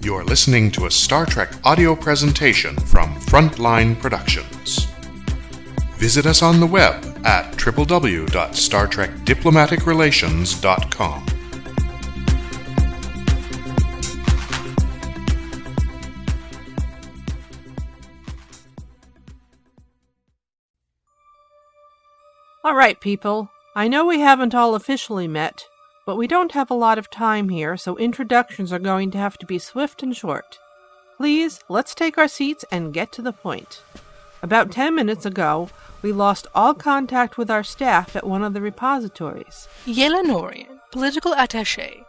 You're listening to a Star Trek audio presentation from Frontline Productions. Visit us on the web at www.startrekdiplomaticrelations.com. All right, people. I know we haven't all officially met, but we don't have a lot of time here, so introductions are going to have to be swift and short. Please, let's take our seats and get to the point. About 10 minutes ago, we lost all contact with our staff at one of the repositories. Yelenorian, political attaché.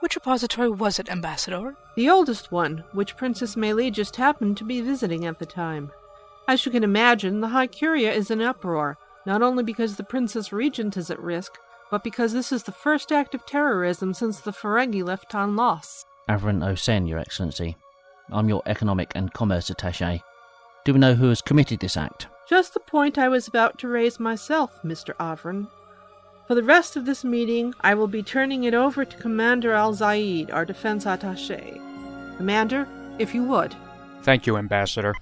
Which repository was it, Ambassador? The oldest one, which Princess Meili just happened to be visiting at the time. As you can imagine, the High Curia is in uproar, not only because the Princess Regent is at risk, but because this is the first act of terrorism since the Ferengi left Tanlos. Avron Osen, Your Excellency. I'm your Economic and Commerce Attaché. Do we know who has committed this act? Just the point I was about to raise myself, Mr. Avron. For the rest of this meeting, I will be turning it over to Commander Al-Zaid, our defense attaché. Commander, if you would. Thank you, Ambassador.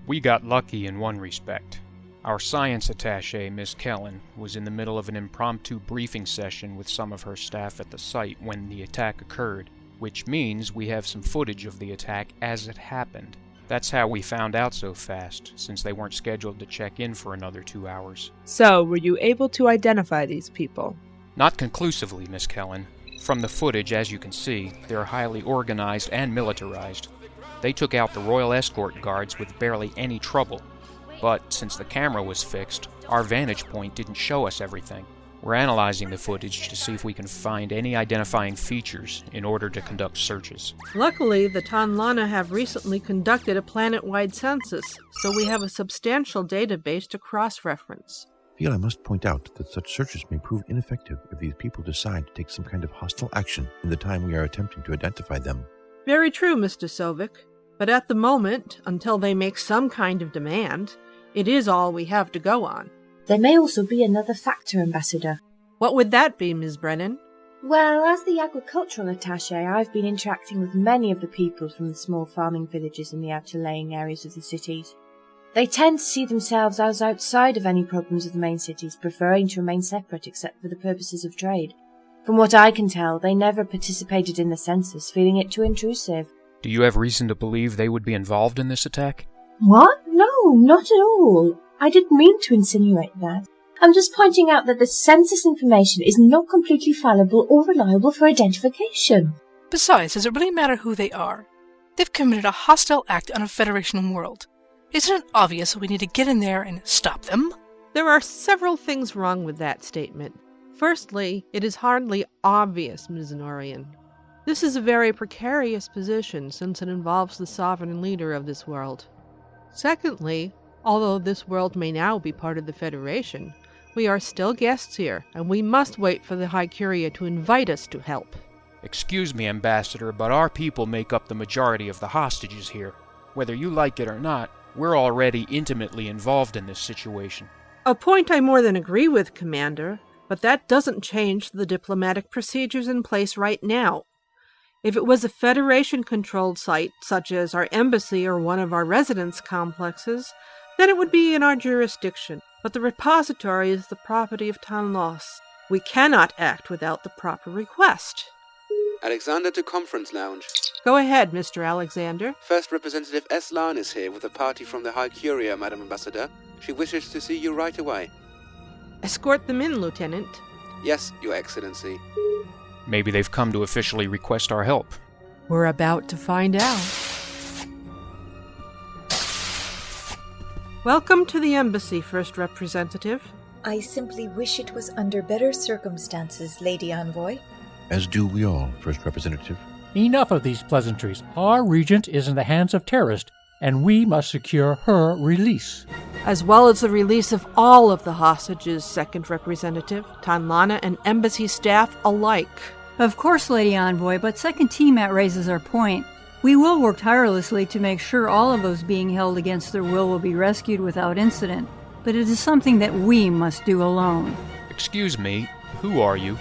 We got lucky in one respect. Our science attaché, Miss Kellen, was in the middle of an impromptu briefing session with some of her staff at the site when the attack occurred, which means we have some footage of the attack as it happened. That's how we found out so fast, since they weren't scheduled to check in for another 2 hours. So, were you able to identify these people? Not conclusively, Miss Kellen. From the footage, as you can see, they're highly organized and militarized. They took out the Royal Escort Guards with barely any trouble. But since the camera was fixed, our vantage point didn't show us everything. We're analyzing the footage to see if we can find any identifying features in order to conduct searches. Luckily, the Tanlana have recently conducted a planet-wide census, so we have a substantial database to cross-reference. I feel I must point out that such searches may prove ineffective if these people decide to take some kind of hostile action in the time we are attempting to identify them. Very true, Mr. Sovic. But at the moment, until they make some kind of demand, it is all we have to go on. There may also be another factor, Ambassador. What would that be, Ms. Brennan? Well, as the agricultural attaché, I've been interacting with many of the people from the small farming villages in the outer laying areas of the cities. They tend to see themselves as outside of any problems of the main cities, preferring to remain separate except for the purposes of trade. From what I can tell, they never participated in the census, feeling it too intrusive. Do you have reason to believe they would be involved in this attack? What? No, not at all. I didn't mean to insinuate that. I'm just pointing out that the census information is not completely fallible or reliable for identification. Besides, does it really matter who they are? They've committed a hostile act on a Federation world. Isn't it obvious we need to get in there and stop them? There are several things wrong with that statement. Firstly, it is hardly obvious, Ms. Norian. This is a very precarious position since it involves the sovereign leader of this world. Secondly, although this world may now be part of the Federation, we are still guests here, and we must wait for the High Curia to invite us to help. Excuse me, Ambassador, but our people make up the majority of the hostages here. Whether you like it or not, we're already intimately involved in this situation. A point I more than agree with, Commander, but that doesn't change the diplomatic procedures in place right now. If it was a Federation-controlled site, such as our embassy or one of our residence complexes, then it would be in our jurisdiction. But the repository is the property of Tanlos. We cannot act without the proper request. Alexander to Conference Lounge. Go ahead, Mr. Alexander. First Representative Eslan is here with a party from the High Curia, Madam Ambassador. She wishes to see you right away. Escort them in, Lieutenant. Yes, Your Excellency. Maybe they've come to officially request our help. We're about to find out. Welcome to the embassy, First Representative. I simply wish it was under better circumstances, Lady Envoy. As do we all, First Representative. Enough of these pleasantries. Our regent is in the hands of terrorists, and we must secure her release. As well as the release of all of the hostages, Second Representative, Tanlana and embassy staff alike. Of course, Lady Envoy, but Second TMAT raises our point. We will work tirelessly to make sure all of those being held against their will be rescued without incident, but it is something that we must do alone. Excuse me, who are you?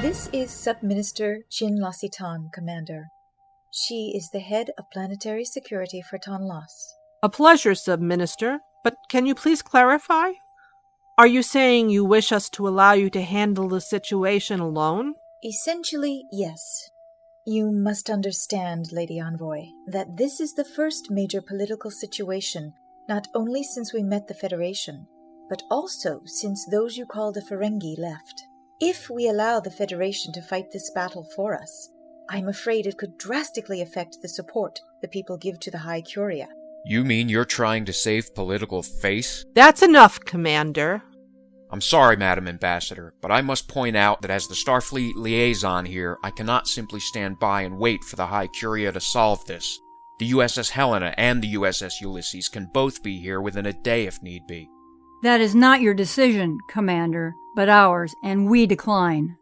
This is Sub-Minister Jin Lasitan, Commander. She is the head of planetary security for Tonlos. A pleasure, Sub-Minister, but can you please clarify? Are you saying you wish us to allow you to handle the situation alone? Essentially, yes. You must understand, Lady Envoy, that this is the first major political situation, not only since we met the Federation, but also since those you call the Ferengi left. If we allow the Federation to fight this battle for us, I'm afraid it could drastically affect the support the people give to the High Curia. You mean you're trying to save political face? That's enough, Commander. I'm sorry, Madam Ambassador, but I must point out that as the Starfleet liaison here, I cannot simply stand by and wait for the High Curia to solve this. The USS Helena and the USS Ulysses can both be here within a day if need be. That is not your decision, Commander, but ours, and we decline.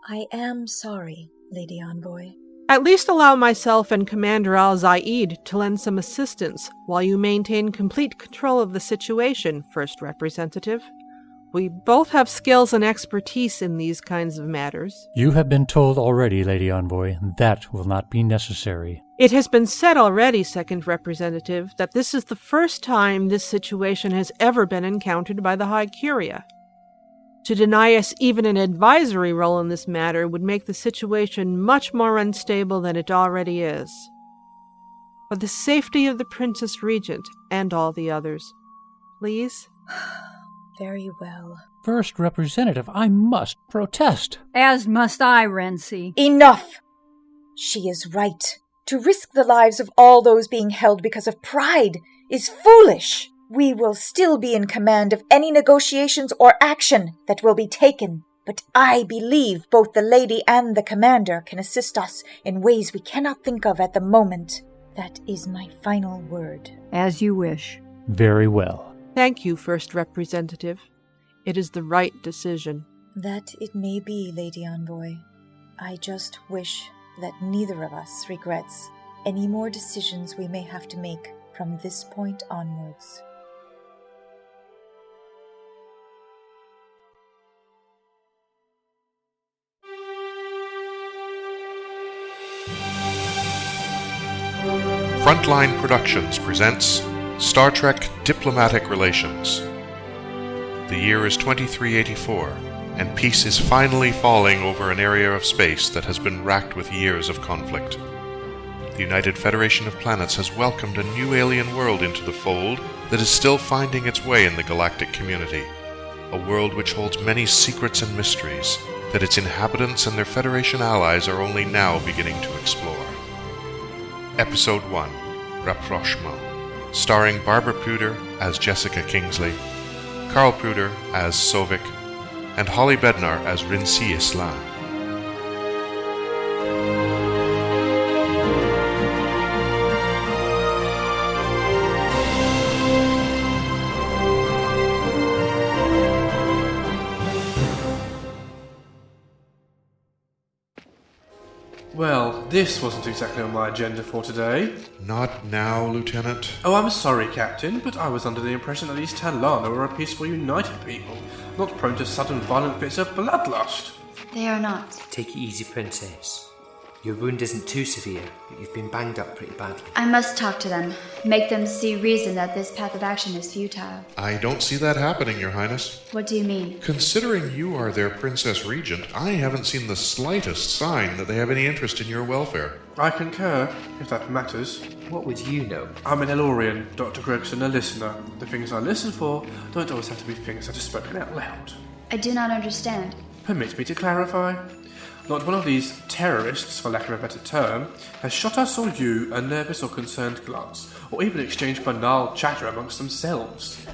I am sorry, Lady Envoy. At least allow myself and Commander Al-Zaid to lend some assistance while you maintain complete control of the situation, First Representative. We both have skills and expertise in these kinds of matters. You have been told already, Lady Envoy, that will not be necessary. It has been said already, Second Representative, that this is the first time this situation has ever been encountered by the High Curia. To deny us even an advisory role in this matter would make the situation much more unstable than it already is. For the safety of the Princess Regent and all the others, please? Very well. First Representative, I must protest. As must I, Renzi. Enough! She is right. To risk the lives of all those being held because of pride is foolish. We will still be in command of any negotiations or action that will be taken, but I believe both the lady and the commander can assist us in ways we cannot think of at the moment. That is my final word. As you wish. Very well. Thank you, First Representative. It is the right decision. That it may be, Lady Envoy. I just wish that neither of us regrets any more decisions we may have to make from this point onwards. Frontline Productions presents Star Trek Diplomatic Relations. The year is 2384, and peace is finally falling over an area of space that has been racked with years of conflict. The United Federation of Planets has welcomed a new alien world into the fold that is still finding its way in the galactic community, a world which holds many secrets and mysteries that its inhabitants and their Federation allies are only now beginning to explore. Episode 1, Rapprochment, starring Barbara Puder as Jessica Kingsley, Carl Puder as Sovik, and Holly Bednar as Rinsi Islam. Well, this wasn't exactly on my agenda for today. Not now, Lieutenant. Oh, I'm sorry, Captain, but I was under the impression that these Talana were a peaceful, united people, not prone to sudden violent fits of bloodlust. They are not. Take it easy, Princess. Your wound isn't too severe, but you've been banged up pretty badly. I must talk to them. Make them see reason that this path of action is futile. I don't see that happening, Your Highness. What do you mean? Considering you are their Princess Regent, I haven't seen the slightest sign that they have any interest in your welfare. I concur, if that matters. What would you know? I'm an Elorian, Dr. Gregson, a listener. The things I listen for don't always have to be things that are spoken out loud. I do not understand. Permit me to clarify. Not one of these terrorists, for lack of a better term, has shot us or you a nervous or concerned glance, or even exchanged banal chatter amongst themselves.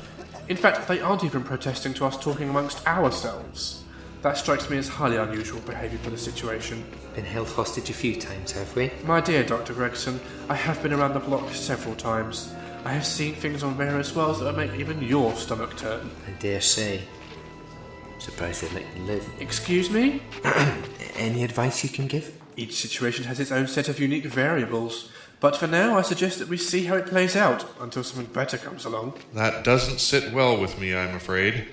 In fact, they aren't even protesting to us talking amongst ourselves. That strikes me as highly unusual behaviour for the situation. Been held hostage a few times, have we? My dear Dr. Gregson, I have been around the block several times. I have seen things on various worlds that would make even your stomach turn. I dare say. Surprised they'd let you live. Excuse me? Any advice you can give? Each situation has its own set of unique variables, but for now I suggest that we see how it plays out until something better comes along. That doesn't sit well with me, I'm afraid.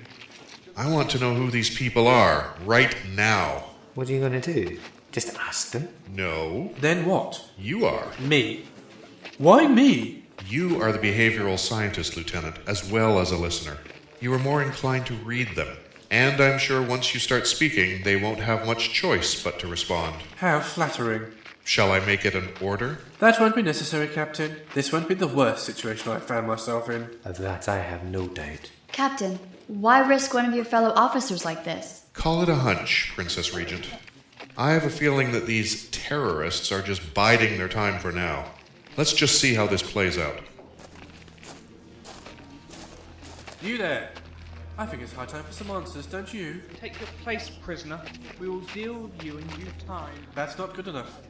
I want to know who these people are, right now. What are you going to do? Just ask them. No. Then what? You are. Me? Why me? You are the behavioral scientist, Lieutenant, as well as a listener. You are more inclined to read them. And I'm sure once you start speaking, they won't have much choice but to respond. How flattering. Shall I make it an order? That won't be necessary, Captain. This won't be the worst situation I've found myself in. Of that I have no doubt. Captain, why risk one of your fellow officers like this? Call it a hunch, Princess Regent. I have a feeling that these terrorists are just biding their time for now. Let's just see how this plays out. You there! I think it's high time for some answers, don't you? Take your place, prisoner. We will deal with you in due time. That's not good enough.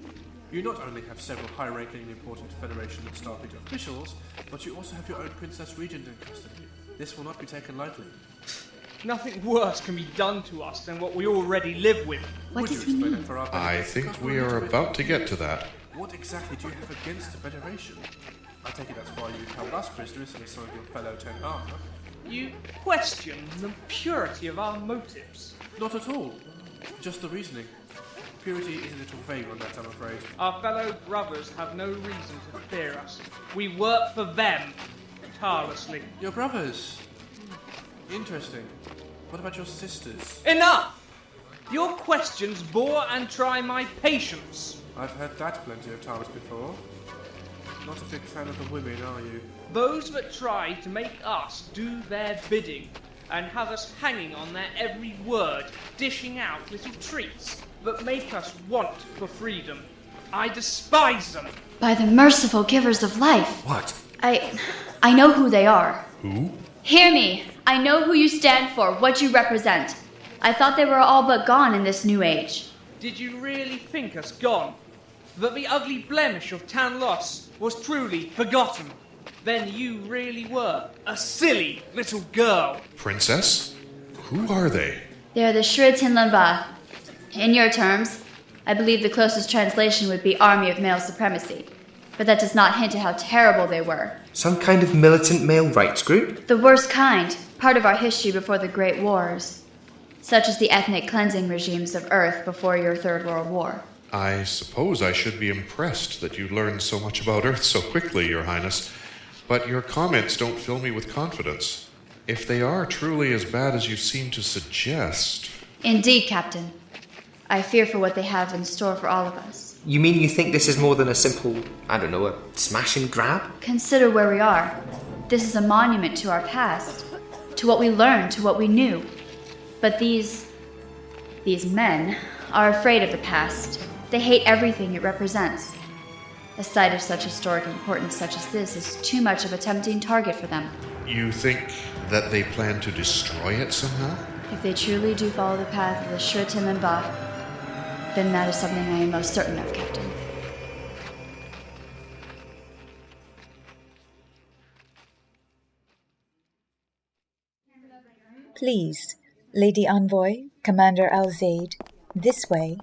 You not only have several high-ranking and important Federation and Starfleet officials, but you also have your own Princess Regent in custody. This will not be taken lightly. Nothing worse can be done to us than what we already live with. What does he mean? I think we are about to get to that. What exactly do you have against the Federation? I take it that's why you held us prisoners and some of your fellow Tenarna. You question the purity of our motives. Not at all. Just the reasoning. Purity is a little vague on that, I'm afraid. Our fellow brothers have no reason to fear us. We work for them, tirelessly. Your brothers? Interesting. What about your sisters? Enough! Your questions bore and try my patience. I've heard that plenty of times before. Not a big fan of the women, are you? Those that try to make us do their bidding and have us hanging on their every word, dishing out little treats that make us want for freedom. I despise them. By the merciful givers of life. What? I know who they are. Who? Hear me. I know who you stand for, what you represent. I thought they were all but gone in this new age. Did you really think us gone? That the ugly blemish of Tanlos was truly forgotten? Then you really were a silly little girl. Princess? Who are they? They're the Shritinlanva. In your terms, I believe the closest translation would be Army of Male Supremacy. But that does not hint at how terrible they were. Some kind of militant male rights group? The worst kind, part of our history before the Great Wars. Such as the ethnic cleansing regimes of Earth before your Third World War. I suppose I should be impressed that you learned so much about Earth so quickly, Your Highness. But your comments don't fill me with confidence. If they are truly as bad as you seem to suggest... Indeed, Captain. I fear for what they have in store for all of us. You mean you think this is more than a simple, I don't know, a smash and grab? Consider where we are. This is a monument to our past, to what we learned, to what we knew. But these men are afraid of the past. They hate everything it represents. A site of such historic importance such as this is too much of a tempting target for them. You think that they plan to destroy it somehow? If they truly do follow the path of the Shritinlanva, then that is something I am most certain of, Captain. Please, Lady Envoy, Commander Alzaid, this way.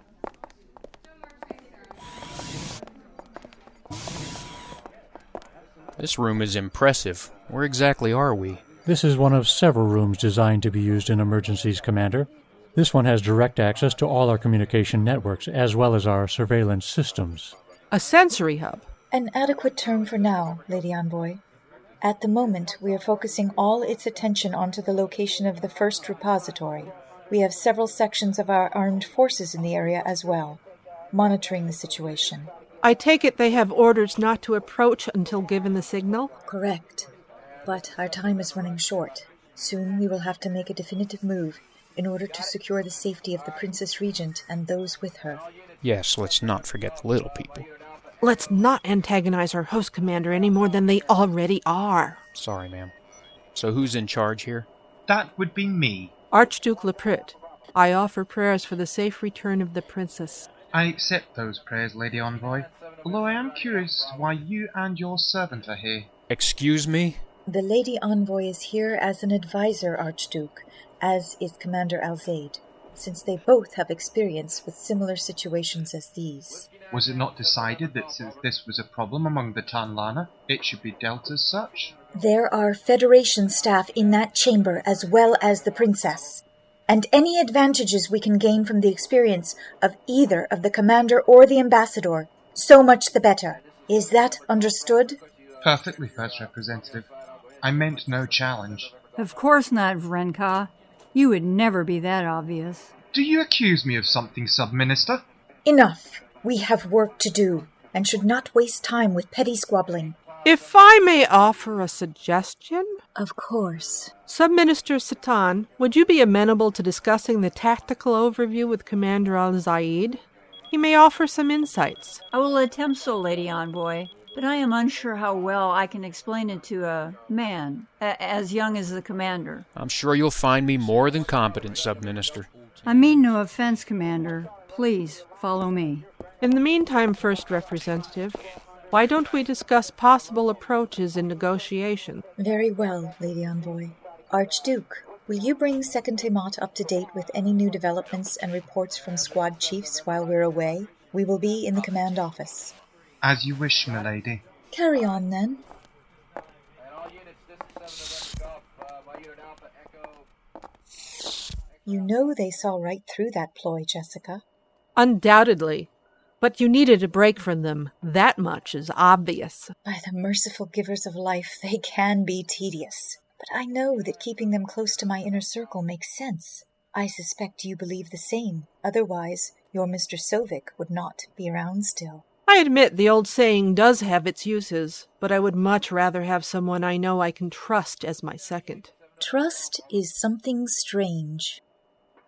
This room is impressive. Where exactly are we? This is one of several rooms designed to be used in emergencies, Commander. This one has direct access to all our communication networks, as well as our surveillance systems. A sensory hub. An adequate term for now, Lady Envoy. At the moment, we are focusing all its attention onto the location of the first repository. We have several sections of our armed forces in the area as well, monitoring the situation. I take it they have orders not to approach until given the signal? Correct. But our time is running short. Soon we will have to make a definitive move in order to secure the safety of the Princess Regent and those with her. Yes, let's not forget the little people. Let's not antagonize our host commander any more than they already are. Sorry, ma'am. So who's in charge here? That would be me. Archduke Leprit. I offer prayers for the safe return of the princess. I accept those prayers, Lady Envoy, although I am curious why you and your servant are here. Excuse me? The Lady Envoy is here as an advisor, Archduke, as is Commander Alzaid, since they both have experience with similar situations as these. Was it not decided that since this was a problem among the Tanlana, it should be dealt as such? There are Federation staff in that chamber as well as the princess. and any advantages we can gain from the experience of either of the commander or the ambassador, so much the better. Is that understood? Perfectly, First Representative. I meant no challenge. Of course not, Vrenka. You would never be that obvious. Do you accuse me of something, Sub-Minister? Enough. We have work to do, and should not waste time with petty squabbling. If I may offer a suggestion? Of course. Sub-Minister Satan, would you be amenable to discussing the tactical overview with Commander Al-Zaid? He may offer some insights. I will attempt so, Lady Envoy, but I am unsure how well I can explain it to a man, as young as the commander. I'm sure you'll find me more than competent, Sub-Minister. I mean no offense, Commander. Please, follow me. In the meantime, First Representative, why don't we discuss possible approaches in negotiation? Very well, Lady Envoy. Archduke, will you bring Second Tiamat up to date with any new developments and reports from squad chiefs while we're away? We will be in the command office. As you wish, milady. Carry on, then. You know they saw right through that ploy, Jessica. Undoubtedly. But you needed a break from them. That much is obvious. By the merciful givers of life, they can be tedious. But I know that keeping them close to my inner circle makes sense. I suspect you believe the same. Otherwise, your Mr. Sovic would not be around still. I admit the old saying does have its uses, but I would much rather have someone I know I can trust as my second. Trust is something strange.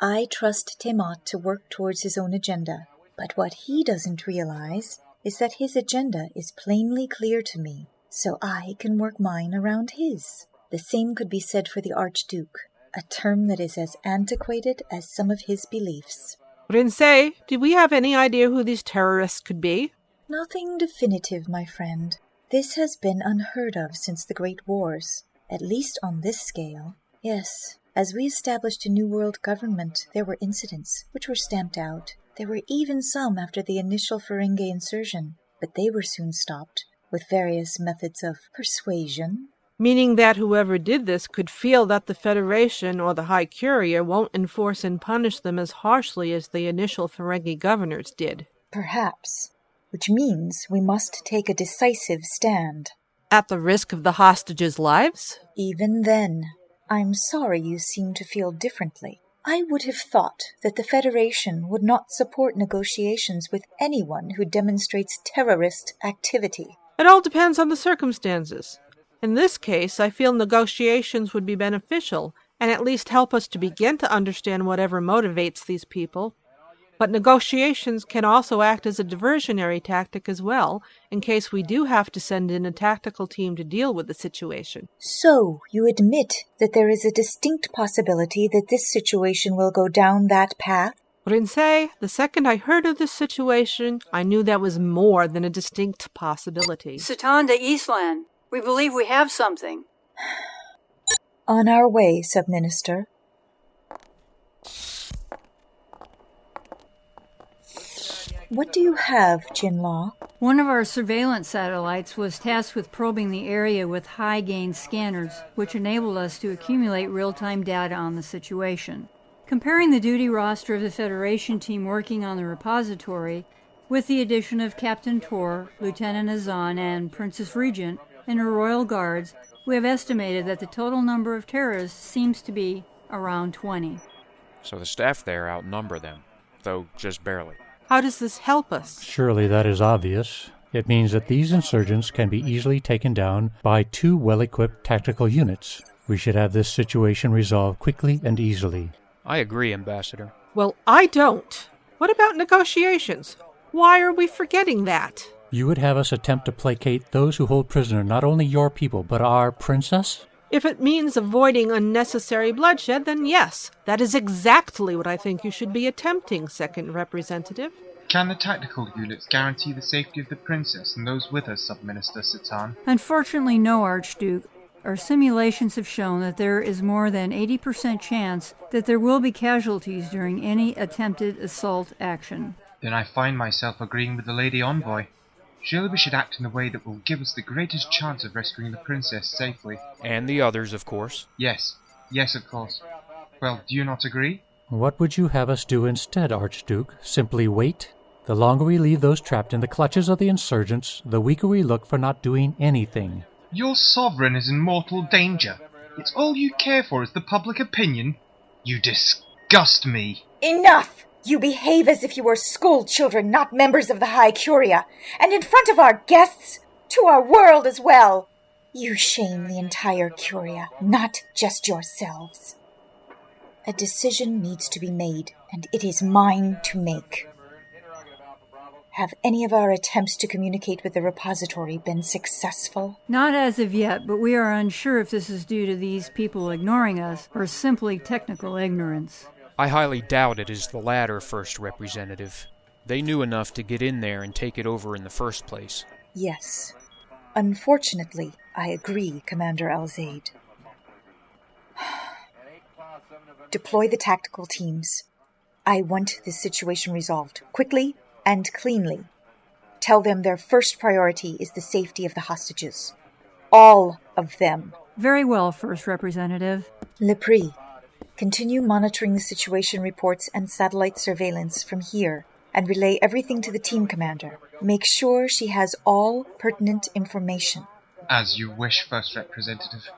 I trust Tiamat to work towards his own agenda, but what he doesn't realize is that his agenda is plainly clear to me, so I can work mine around his. The same could be said for the Archduke, a term that is as antiquated as some of his beliefs. Rinsei, do we have any idea who these terrorists could be? Nothing definitive, my friend. This has been unheard of since the Great Wars, at least on this scale. Yes, as we established a new world government, there were incidents which were stamped out. There were even some after the initial Ferengi insurgent, but they were soon stopped, with various methods of persuasion. Meaning that whoever did this could feel that the Federation or the High Curia won't enforce and punish them as harshly as the initial Ferengi governors did. Perhaps. Which means we must take a decisive stand. At the risk of the hostages' lives? Even then, I'm sorry you seem to feel differently. I would have thought that the Federation would not support negotiations with anyone who demonstrates terrorist activity. It all depends on the circumstances. In this case, I feel negotiations would be beneficial and at least help us to begin to understand whatever motivates these people. But negotiations can also act as a diversionary tactic as well, in case we do have to send in a tactical team to deal with the situation. So, you admit that there is a distinct possibility that this situation will go down that path? Rinsei, the second I heard of this situation, I knew that was more than a distinct possibility. Satan de Island, we believe we have something. On our way, Sub-Minister. What do you have, Jinlaw? One of our surveillance satellites was tasked with probing the area with high-gain scanners, which enabled us to accumulate real-time data on the situation. Comparing the duty roster of the Federation team working on the repository with the addition of Captain Tor, Lieutenant Azan, and Princess Regent and her royal guards, we have estimated that the total number of terrorists seems to be around 20. So the staff there outnumber them, though just barely. How does this help us? Surely that is obvious. It means that these insurgents can be easily taken down by 2 well-equipped tactical units. We should have this situation resolved quickly and easily. I agree, Ambassador. Well, I don't. What about negotiations? Why are we forgetting that? You would have us attempt to placate those who hold prisoner not only your people, but our princess? If it means avoiding unnecessary bloodshed, then yes, that is exactly what I think you should be attempting, Second Representative. Can the tactical units guarantee the safety of the princess and those with her, Sub-Minister Satan? Unfortunately, no, Archduke. Our simulations have shown that there is more than 80% chance that there will be casualties during any attempted assault action. Then I find myself agreeing with the Lady Envoy. Surely we should act in a way that will give us the greatest chance of rescuing the princess safely. And the others, of course. Yes, of course. Well, do you not agree? What would you have us do instead, Archduke? Simply wait? The longer we leave those trapped in the clutches of the insurgents, the weaker we look for not doing anything. Your sovereign is in mortal danger. It's all you care for is the public opinion. You disgust me. Enough! You behave as if you were school children, not members of the High Curia, and in front of our guests, to our world as well. You shame the entire Curia, not just yourselves. A decision needs to be made, and it is mine to make. Have any of our attempts to communicate with the repository been successful? Not as of yet, but we are unsure if this is due to these people ignoring us or simply technical ignorance. I highly doubt it is the latter, First Representative. They knew enough to get in there and take it over in the first place. Yes. Unfortunately, I agree, Commander Alzaid. Deploy the tactical teams. I want this situation resolved quickly and cleanly. Tell them their first priority is the safety of the hostages. All of them. Very well, First Representative. Lepre, continue monitoring the situation reports and satellite surveillance from here and relay everything to the team commander. Make sure she has all pertinent information. As you wish, First Representative.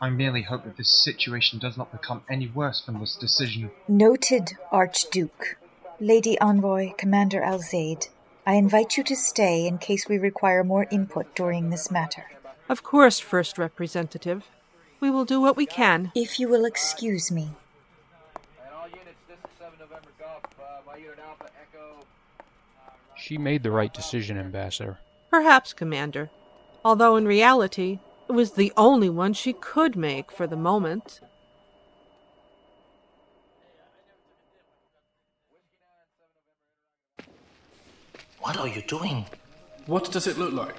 I merely hope that this situation does not become any worse from this decision. Noted, Archduke. Lady Envoy, Commander Alzaid, I invite you to stay in case we require more input during this matter. Of course, First Representative. We will do what we can. If you will excuse me. She made the right decision, Ambassador. Perhaps, Commander. Although in reality, it was the only one she could make for the moment. What are you doing? What does it look like?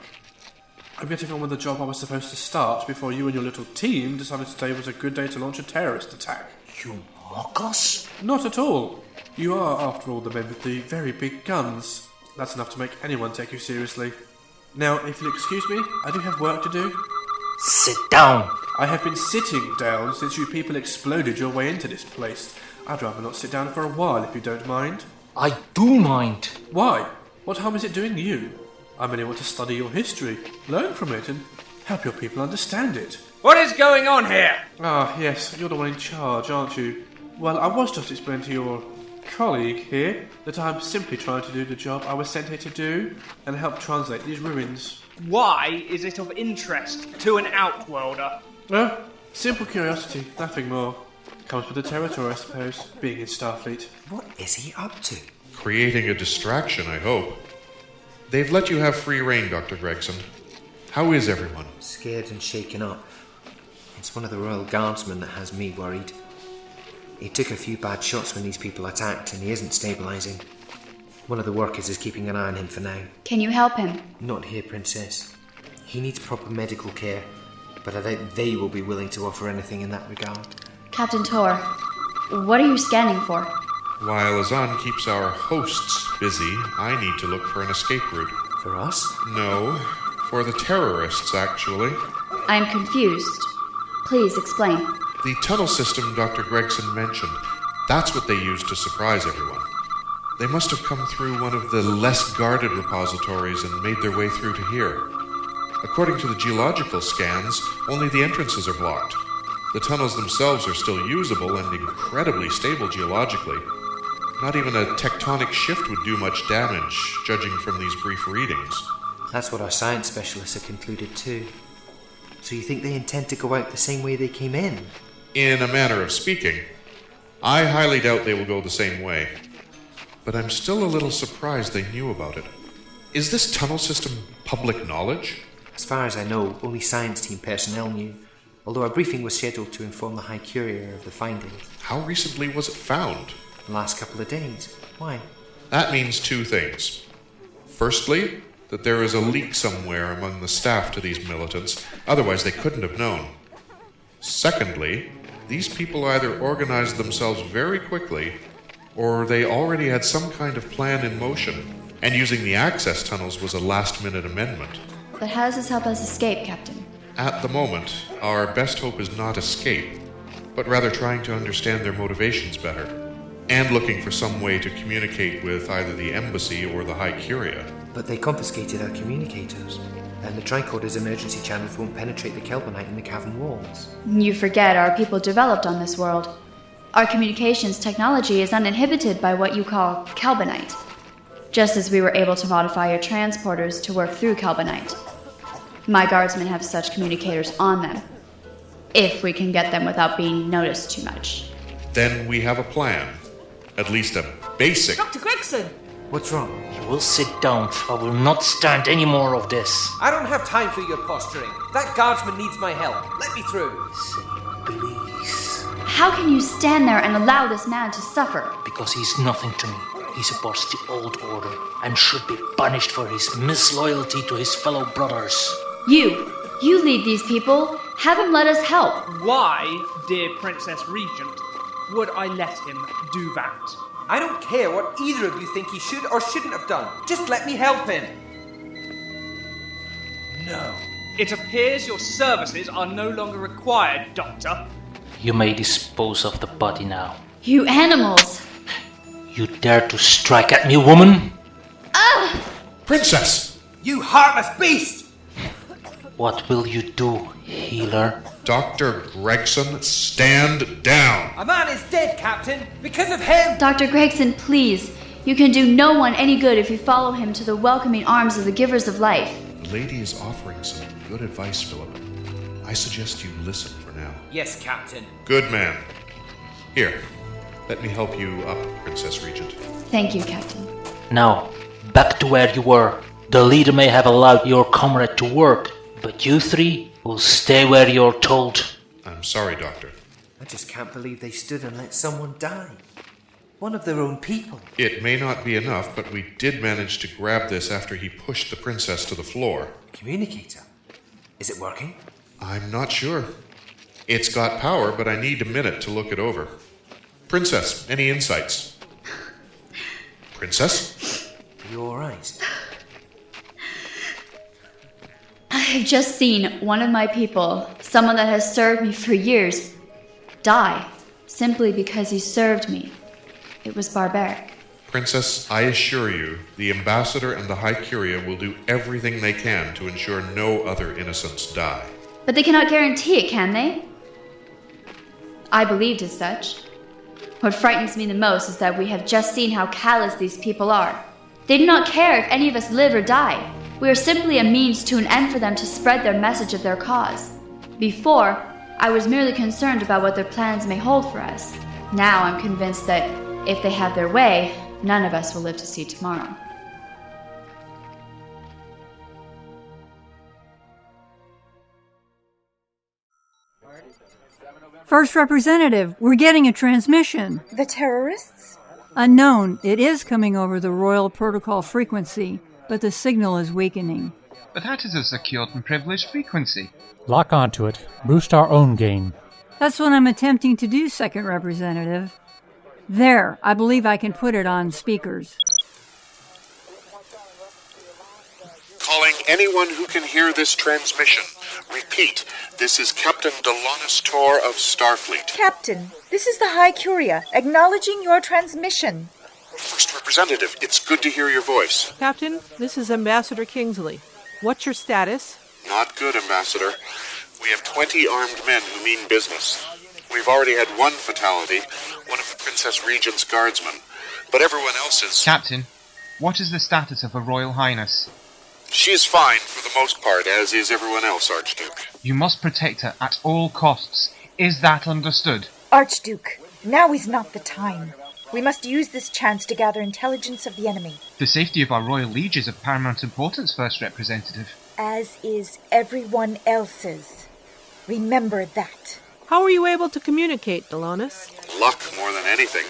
I'm getting on with the job I was supposed to start before you and your little team decided today was a good day to launch a terrorist attack. You mock us? Not at all. You are, after all, the men with the very big guns. That's enough to make anyone take you seriously. Now, if you'll excuse me, I do have work to do. Sit down! I have been sitting down since you people exploded your way into this place. I'd rather not sit down for a while, if you don't mind. I do mind. Why? What harm is it doing you? I merely want to study your history, learn from it, and help your people understand it. What is going on here? Ah, yes, you're the one in charge, aren't you? Well, I was just explaining to your colleague here that I'm simply trying to do the job I was sent here to do and help translate these ruins. Why is it of interest to an outworlder? Well, simple curiosity, nothing more. Comes with the territory, I suppose, being in Starfleet. What is he up to? Creating a distraction, I hope. They've let you have free rein, Dr. Gregson. How is everyone? Scared and shaken up. It's one of the Royal Guardsmen that has me worried. He took a few bad shots when these people attacked, and he isn't stabilising. One of the workers is keeping an eye on him for now. Can you help him? Not here, Princess. He needs proper medical care, but I doubt they will be willing to offer anything in that regard. Captain Tor, what are you scanning for? While Azan keeps our hosts busy, I need to look for an escape route. For us? No, for the terrorists, actually. I am confused. Please explain. The tunnel system Dr. Gregson mentioned, that's what they used to surprise everyone. They must have come through one of the less guarded repositories and made their way through to here. According to the geological scans, only the entrances are blocked. The tunnels themselves are still usable and incredibly stable geologically. Not even a tectonic shift would do much damage, judging from these brief readings. That's what our science specialists have concluded too. So you think they intend to go out the same way they came in? In a manner of speaking. I highly doubt they will go the same way. But I'm still a little surprised they knew about it. Is this tunnel system public knowledge? As far as I know, only science team personnel knew, although a briefing was scheduled to inform the High Curia of the findings. How recently was it found? The last couple of days. Why? That means two things. Firstly, that there is a leak somewhere among the staff to these militants, otherwise they couldn't have known. Secondly, these people either organized themselves very quickly, or they already had some kind of plan in motion, and using the access tunnels was a last-minute amendment. But how does this help us escape, Captain? At the moment, our best hope is not escape, but rather trying to understand their motivations better. and looking for some way to communicate with either the embassy or the High Curia. But they confiscated our communicators, and the tricorder's emergency channels won't penetrate the Kelbonite in the cavern walls. You forget our people developed on this world. Our communications technology is uninhibited by what you call Kelbonite, just as we were able to modify your transporters to work through Kelbonite. My guardsmen have such communicators on them, if we can get them without being noticed too much. Then we have a plan. At least a basic... Dr. Gregson! What's wrong? You will sit down. I will not stand any more of this. I don't have time for your posturing. That guardsman needs my help. Let me through. Please. How can you stand there and allow this man to suffer? Because he's nothing to me. He's against the old order and should be punished for his misloyalty to his fellow brothers. You lead these people. Have him let us help. Why, dear Princess Regent, would I let him do that? I don't care what either of you think he should or shouldn't have done. Just let me help him. No. It appears your services are no longer required, Doctor. You may dispose of the body now. You animals! You dare to strike at me, woman? Ah! Princess! You heartless beast! What will you do, healer? Dr. Gregson, stand down! A man is dead, Captain, because of him! Dr. Gregson, please. You can do no one any good if you follow him to the welcoming arms of the givers of life. The lady is offering some good advice, Philip. I suggest you listen for now. Yes, Captain. Good man. Here, let me help you up, Princess Regent. Thank you, Captain. Now, back to where you were. The leader may have allowed your comrade to work, but you three will stay where you're told. I'm sorry, Doctor. I just can't believe they stood and let someone die. One of their own people. It may not be enough, but we did manage to grab this after he pushed the princess to the floor. Communicator? Is it working? I'm not sure. It's got power, but I need a minute to look it over. Princess, any insights? Princess? Are you alright? I've just seen one of my people, someone that has served me for years, die simply because he served me. It was barbaric. Princess, I assure you, the ambassador and the High Curia will do everything they can to ensure no other innocents die. But they cannot guarantee it, can they? I believed as such. What frightens me the most is that we have just seen how callous these people are. They do not care if any of us live or die. We are simply a means to an end for them to spread their message of their cause. Before, I was merely concerned about what their plans may hold for us. Now I'm convinced that if they have their way, none of us will live to see tomorrow. First representative, we're getting a transmission. The terrorists? Unknown. It is coming over the Royal Protocol frequency, but the signal is weakening. But that is a secured and privileged frequency. Lock onto it. Boost our own gain. That's what I'm attempting to do, Second Representative. There, I believe I can put it on speakers. Calling anyone who can hear this transmission. Repeat, this is Captain Delonis Tor of Starfleet. Captain, this is the High Curia, acknowledging your transmission. First Representative, it's good to hear your voice. Captain, this is Ambassador Kingsley. What's your status? Not good, Ambassador. We have 20 armed men who mean business. We've already had one fatality, one of the Princess Regent's guardsmen, but everyone else is... Captain, what is the status of Her Royal Highness? She is fine for the most part, as is everyone else, Archduke. You must protect her at all costs. Is that understood? Archduke, now is not the time. We must use this chance to gather intelligence of the enemy. The safety of our royal liege is of paramount importance, First Representative. As is everyone else's. Remember that. How were you able to communicate, Delonis? Luck more than anything.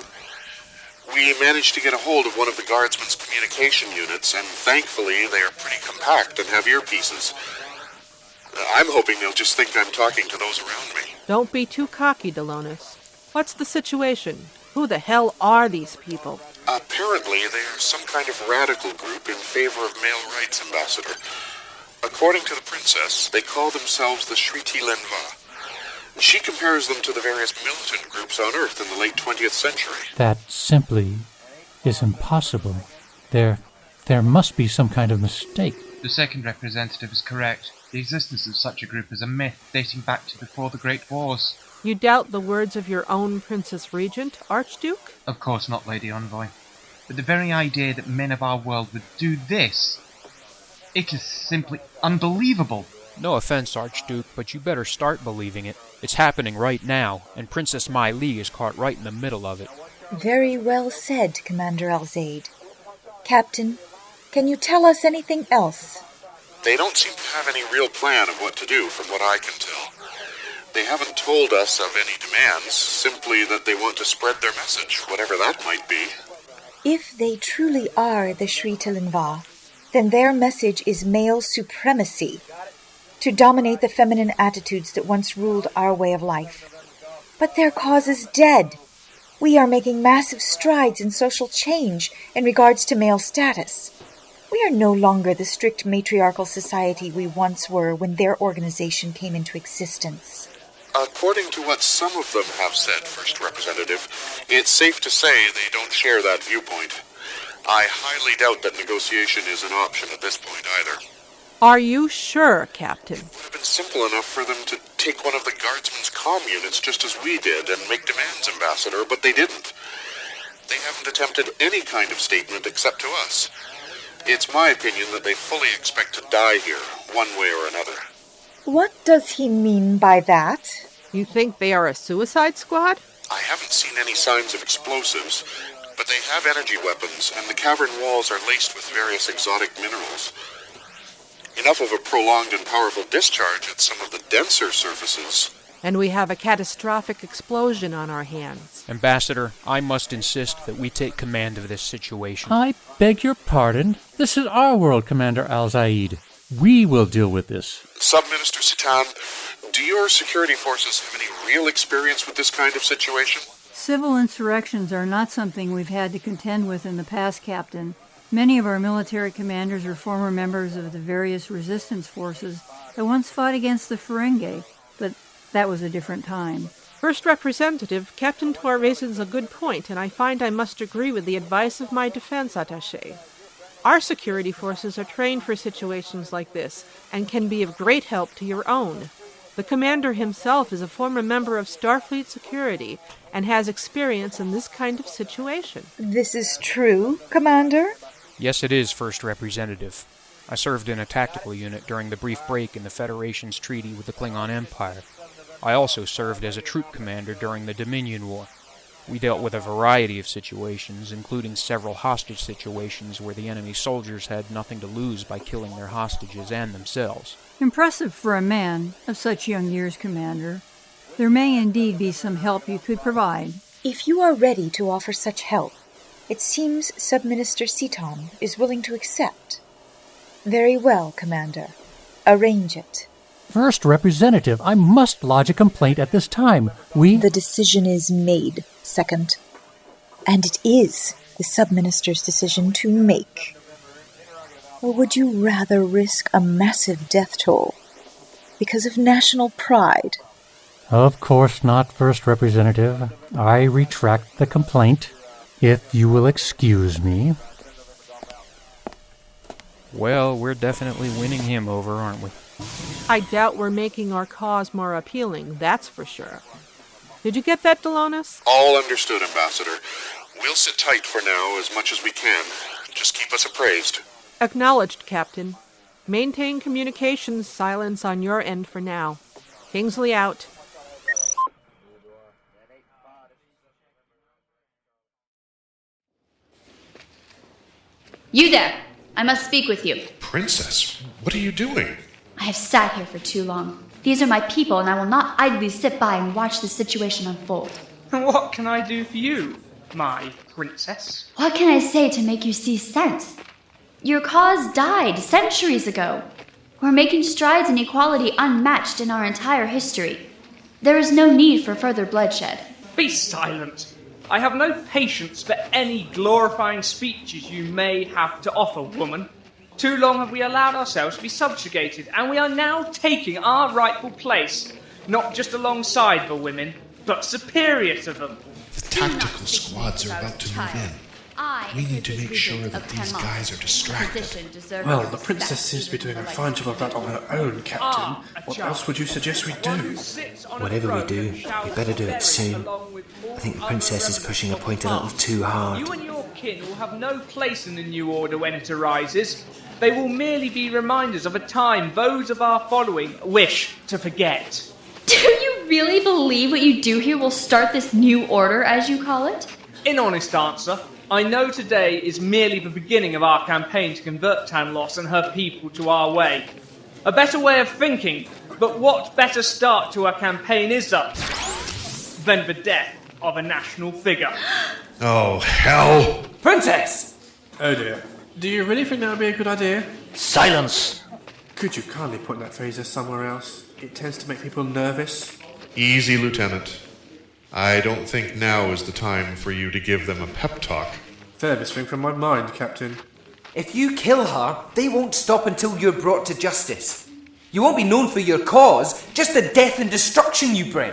We managed to get a hold of one of the guardsmen's communication units, and thankfully they are pretty compact and have earpieces. I'm hoping they'll just think I'm talking to those around me. Don't be too cocky, Delonis. What's the situation? Who the hell are these people? Apparently they are some kind of radical group in favor of male rights, Ambassador. According to the princess, they call themselves the Shriti Lenva. She compares them to the various militant groups on Earth in the late 20th century. That simply is impossible. There must be some kind of mistake. The second representative is correct. The existence of such a group is a myth dating back to before the Great Wars. You doubt the words of your own Princess Regent, Archduke? Of course not, Lady Envoy. But the very idea that men of our world would do this, it is simply unbelievable. No offense, Archduke, but you better start believing it. It's happening right now, and Princess Mai Li is caught right in the middle of it. Very well said, Commander Alzaid. Captain, can you tell us anything else? They don't seem to have any real plan of what to do, from what I can tell. They haven't told us of any demands, simply that they want to spread their message, whatever that might be. If they truly are the Sri Tilinva, then their message is male supremacy, to dominate the feminine attitudes that once ruled our way of life. But their cause is dead. We are making massive strides in social change in regards to male status. We are no longer the strict matriarchal society we once were when their organization came into existence. According to what some of them have said, First Representative, it's safe to say they don't share that viewpoint. I highly doubt that negotiation is an option at this point either. Are you sure, Captain? It would have been simple enough for them to take one of the guardsmen's comm units just as we did and make demands, Ambassador, but they didn't. They haven't attempted any kind of statement except to us. It's my opinion that they fully expect to die here, one way or another. What does he mean by that? You think they are a suicide squad? I haven't seen any signs of explosives, but they have energy weapons, and the cavern walls are laced with various exotic minerals. Enough of a prolonged and powerful discharge at some of the denser surfaces. And we have a catastrophic explosion on our hands. Ambassador, I must insist that we take command of this situation. I beg your pardon. This is our world, Commander Al-Zaid. We will deal with this. Sub-Minister Sitan, do your security forces have any real experience with this kind of situation? Civil insurrections are not something we've had to contend with in the past, Captain. Many of our military commanders are former members of the various resistance forces that once fought against the Ferengi, but that was a different time. First Representative, Captain Tor raises a good point, and I find I must agree with the advice of my defense attaché. Our security forces are trained for situations like this, and can be of great help to your own. The commander himself is a former member of Starfleet Security, and has experience in this kind of situation. This is true, Commander? Yes, it is, First Representative. I served in a tactical unit during the brief break in the Federation's treaty with the Klingon Empire. I also served as a troop commander during the Dominion War. We dealt with a variety of situations, including several hostage situations where the enemy soldiers had nothing to lose by killing their hostages and themselves. Impressive for a man of such young years, Commander. There may indeed be some help you could provide. If you are ready to offer such help, it seems Sub-Minister Sitan is willing to accept. Very well, Commander. Arrange it. First Representative, I must lodge a complaint at this time. The decision is made, Second. And it is the Sub-Minister's decision to make. Or would you rather risk a massive death toll because of national pride? Of course not, First Representative. I retract the complaint, if you will excuse me. Well, we're definitely winning him over, aren't we? I doubt we're making our cause more appealing, that's for sure. Did you get that, Delonis? All understood, Ambassador. We'll sit tight for now as much as we can. Just keep us appraised. Acknowledged, Captain. Maintain communications silence on your end for now. Kingsley out. You there! I must speak with you. Princess, what are you doing? I have sat here for too long. These are my people, and I will not idly sit by and watch the situation unfold. What can I do for you, my princess? What can I say to make you see sense? Your cause died centuries ago. We're making strides in equality unmatched in our entire history. There is no need for further bloodshed. Be silent. I have no patience for any glorifying speeches you may have to offer, woman. Too long have we allowed ourselves to be subjugated, and we are now taking our rightful place. Not just alongside the women, but superior to them. The tactical squads are about to move in. We need to make sure that these guys are distracted. Well, the princess seems to be doing a fine job of that on her own, Captain. What else would you suggest we do? Whatever we do, we better do it soon. I think the princess is pushing a point a little too hard. You and your kin will have no place in the new order when it arises. They will merely be reminders of a time those of our following wish to forget. Do you really believe what you do here will start this new order, as you call it? In honest answer, I know today is merely the beginning of our campaign to convert Tanlos and her people to our way. A better way of thinking, but what better start to a campaign is there than the death of a national figure? Oh, hell! Princess! Oh dear. Do you really think that would be a good idea? Silence! Could you kindly put that phrase somewhere else? It tends to make people nervous. Easy, Lieutenant. I don't think now is the time for you to give them a pep talk. Furthest thing from my mind, Captain. If you kill her, they won't stop until you're brought to justice. You won't be known for your cause, just the death and destruction you bring.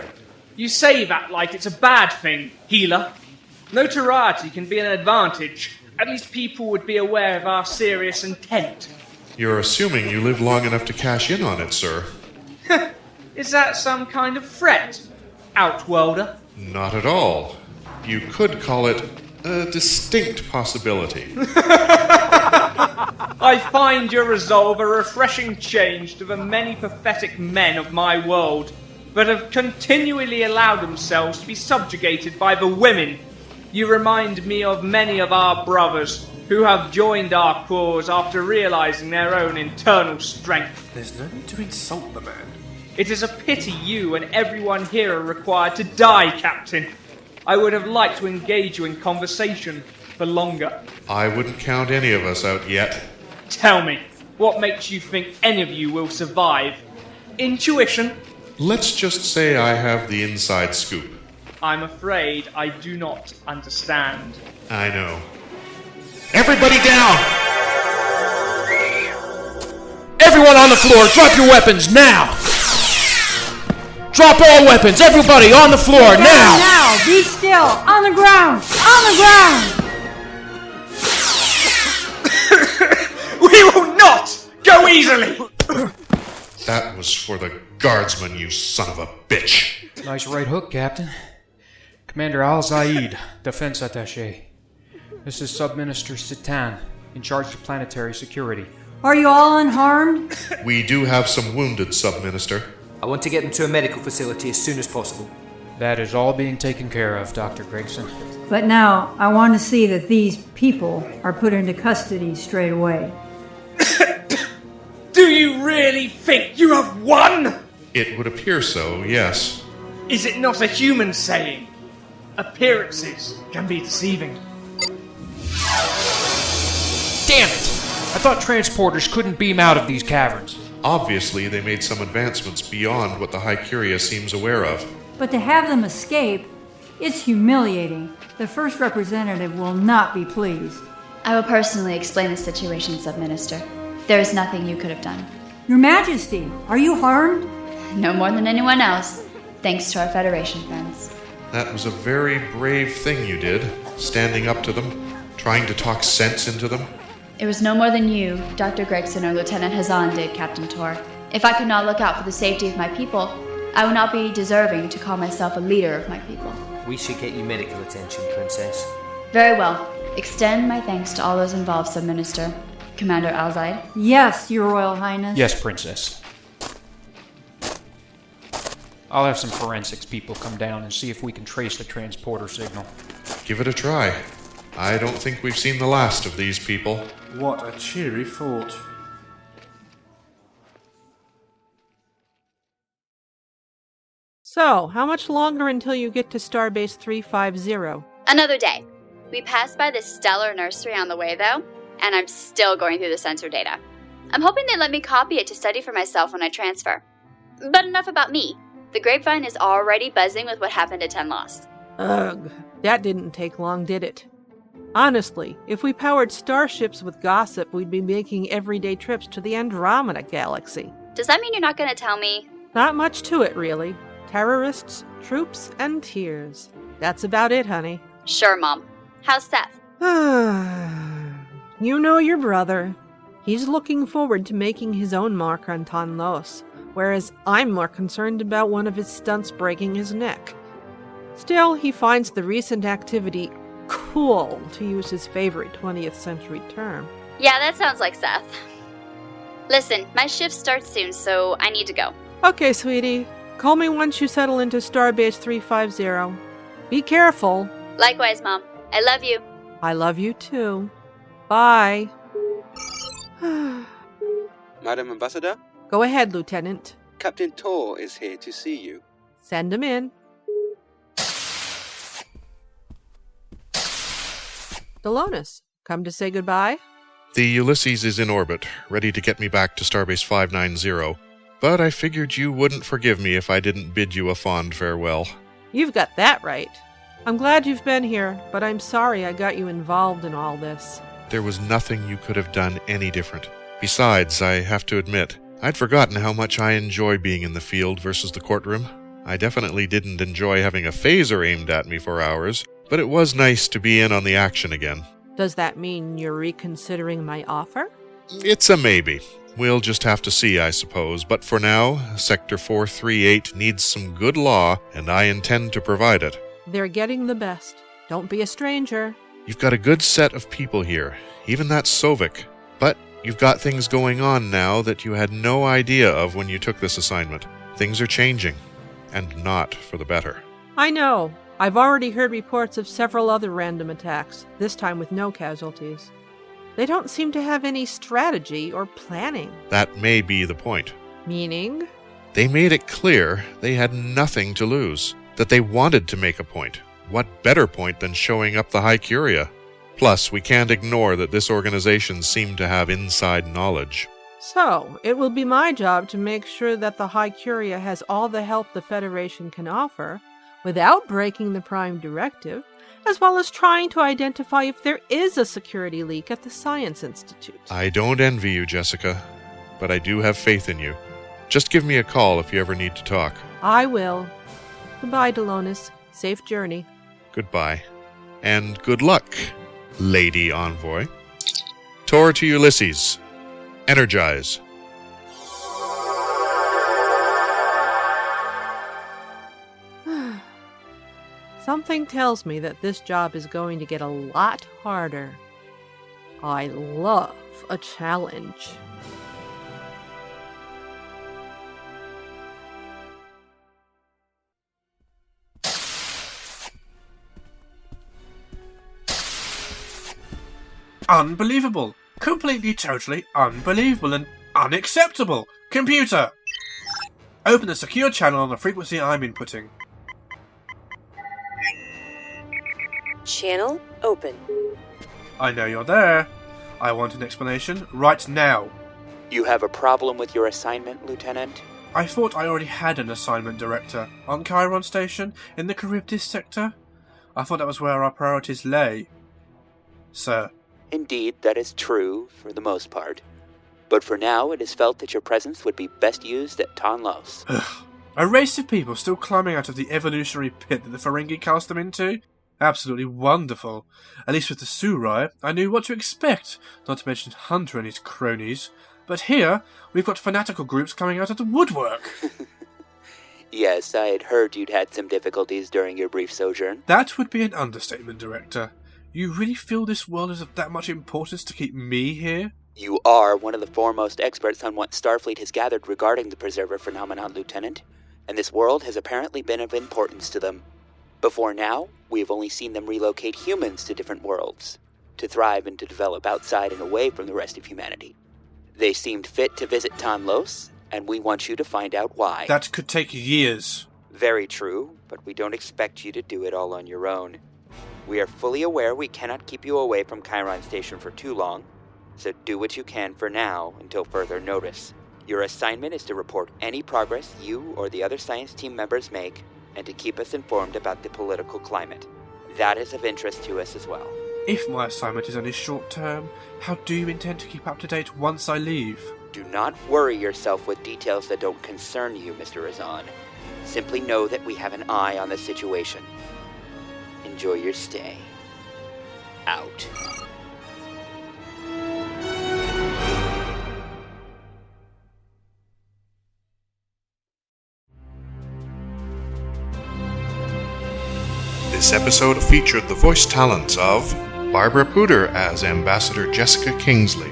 You say that like it's a bad thing, healer. Notoriety can be an advantage. At least people would be aware of our serious intent. You're assuming you live long enough to cash in on it, sir. Is that some kind of threat, Outworlder? Not at all. You could call it a distinct possibility. I find your resolve a refreshing change to the many pathetic men of my world that have continually allowed themselves to be subjugated by the women. You remind me of many of our brothers who have joined our cause after realizing their own internal strength. There's no need to insult the man. It is a pity you and everyone here are required to die, Captain. I would have liked to engage you in conversation for longer. I wouldn't count any of us out yet. Tell me, what makes you think any of you will survive? Intuition? Let's just say I have the inside scoop. I'm afraid I do not understand. I know. Everybody down! Everyone on the floor, drop your weapons now! Drop all weapons! Everybody on the floor, now! Now! Be still! On the ground! On the ground! We will not go easily! That was for the guardsman, you son of a bitch. Nice right hook, Captain. Commander Al-Zaid, Defense Attaché. This is Sub-Minister Sitan, in charge of planetary security. Are you all unharmed? We do have some wounded, Sub-Minister. I want to get them to a medical facility as soon as possible. That is all being taken care of, Dr. Gregson. But now, I want to see that these people are put into custody straight away. Do you really think you have won? It would appear so, yes. Is it not a human saying? Appearances can be deceiving. Damn it! I thought transporters couldn't beam out of these caverns. Obviously, they made some advancements beyond what the High Curia seems aware of. But to have them escape, it's humiliating. The first representative will not be pleased. I will personally explain the situation, Sub-Minister. There is nothing you could have done. Your Majesty, are you harmed? No more than anyone else, thanks to our Federation friends. That was a very brave thing you did, standing up to them, trying to talk sense into them. It was no more than you, Dr. Gregson, or Lieutenant Hazan did, Captain Tor. If I could not look out for the safety of my people, I would not be deserving to call myself a leader of my people. We should get you medical attention, Princess. Very well. Extend my thanks to all those involved, Sub-Minister. Commander Al-Zaid? Yes, Your Royal Highness. Yes, Princess. I'll have some forensics people come down and see if we can trace the transporter signal. Give it a try. I don't think we've seen the last of these people. What a cheery thought. So, how much longer until you get to Starbase 350? Another day. We passed by this stellar nursery on the way, though, and I'm still going through the sensor data. I'm hoping they let me copy it to study for myself when I transfer. But enough about me. The grapevine is already buzzing with what happened at Tenlost. Ugh, that didn't take long, did it? Honestly, if we powered starships with gossip, we'd be making everyday trips to the Andromeda Galaxy. Does that mean you're not going to tell me? Not much to it, really. Terrorists, troops, and tears. That's about it, honey. Sure, Mom. How's Seth? You know your brother. He's looking forward to making his own mark on Tonlos, whereas I'm more concerned about one of his stunts breaking his neck. Still, he finds the recent activity cool, to use his favorite 20th century term. Yeah, that sounds like Seth. Listen, my shift starts soon, so I need to go. Okay, sweetie. Call me once you settle into Starbase 350. Be careful. Likewise, Mom. I love you. I love you too. Bye. Madam Ambassador? Go ahead, Lieutenant. Captain Tor is here to see you. Send him in. Delonis, come to say goodbye? The Ulysses is in orbit, ready to get me back to Starbase 590, but I figured you wouldn't forgive me if I didn't bid you a fond farewell. You've got that right. I'm glad you've been here, but I'm sorry I got you involved in all this. There was nothing you could have done any different. Besides, I have to admit, I'd forgotten how much I enjoy being in the field versus the courtroom. I definitely didn't enjoy having a phaser aimed at me for hours, but it was nice to be in on the action again. Does that mean you're reconsidering my offer? It's a maybe. We'll just have to see, I suppose, but for now, Sector 438 needs some good law, and I intend to provide it. They're getting the best. Don't be a stranger. You've got a good set of people here, even that Sovic. But you've got things going on now that you had no idea of when you took this assignment. Things are changing, and not for the better. I know. I've already heard reports of several other random attacks, this time with no casualties. They don't seem to have any strategy or planning. That may be the point. Meaning? They made it clear they had nothing to lose, that they wanted to make a point. What better point than showing up the High Curia? Plus, we can't ignore that this organization seemed to have inside knowledge. So, it will be my job to make sure that the High Curia has all the help the Federation can offer, without breaking the Prime Directive, as well as trying to identify if there is a security leak at the Science Institute. I don't envy you, Jessica, but I do have faith in you. Just give me a call if you ever need to talk. I will. Goodbye, Delonis. Safe journey. Goodbye. And good luck, Lady Envoy. Tor to Ulysses. Energize. Something tells me that this job is going to get a lot harder. I love a challenge. Unbelievable. Completely, totally unbelievable and unacceptable. Computer! Open the secure channel on the frequency I'm inputting. Channel open. I know you're there. I want an explanation right now. You have a problem with your assignment, Lieutenant? I thought I already had an assignment, Director. On Chiron Station, in the Charybdis sector. I thought that was where our priorities lay. Sir. Indeed, that is true, for the most part. But for now, it is felt that your presence would be best used at Tonlos. A race of people still climbing out of the evolutionary pit that the Ferengi cast them into? Absolutely wonderful. At least with the Surai, I knew what to expect, not to mention Hunter and his cronies. But here, we've got fanatical groups coming out of the woodwork. Yes, I had heard you'd had some difficulties during your brief sojourn. That would be an understatement, Director. You really feel this world is of that much importance to keep me here? You are one of the foremost experts on what Starfleet has gathered regarding the Preserver phenomenon, Lieutenant, and this world has apparently been of importance to them. Before now, we have only seen them relocate humans to different worlds, to thrive and to develop outside and away from the rest of humanity. They seemed fit to visit Tonlos, and we want you to find out why. That could take years. Very true, but we don't expect you to do it all on your own. We are fully aware we cannot keep you away from Chiron Station for too long, so do what you can for now until further notice. Your assignment is to report any progress you or the other science team members make, and to keep us informed about the political climate. That is of interest to us as well. If my assignment is only short-term, how do you intend to keep up to date once I leave? Do not worry yourself with details that don't concern you, Mr. Razan. Simply know that we have an eye on the situation. Enjoy your stay. Out. This episode featured the voice talents of Barbara Pooter as Ambassador Jessica Kingsley,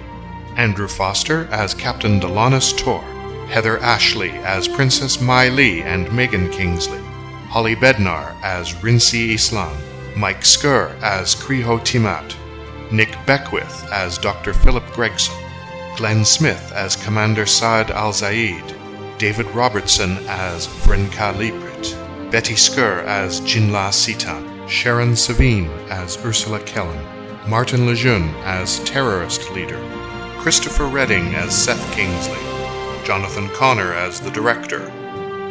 Andrew Foster as Captain Delanis Tor, Heather Ashley as Princess Mai Li and Megan Kingsley, Holly Bednar as Rinsi Islam, Mike Skur as Kriho Timat, Nick Beckwith as Dr. Philip Gregson, Glenn Smith as Commander Saad Al-Zaid, David Robertson as Vrenka Liprit, Betty Skur as Jinla Sitan, Sharon Savine as Ursula Kellen, Martin Lejeune as Terrorist Leader, Christopher Redding as Seth Kingsley, Jonathan Connor as the Director,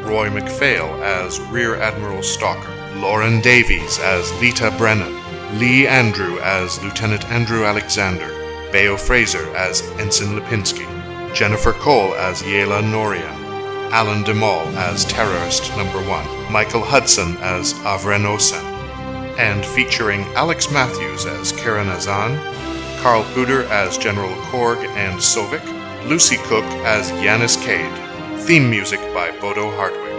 Roy McPhail as Rear Admiral Stalker, Lauren Davies as Lita Brennan, Lee Andrew as Lieutenant Andrew Alexander, Bayo Fraser as Ensign Lipinski, Jennifer Cole as Yela Norian, Alan DeMaul as Terrorist Number 1, Michael Hudson as Avren Osen, and featuring Alex Matthews as Karen Azan, Carl Pooter as General Korg and Sovik, Lucy Cook as Yanis Cade. Theme music by Bodo Hartwig.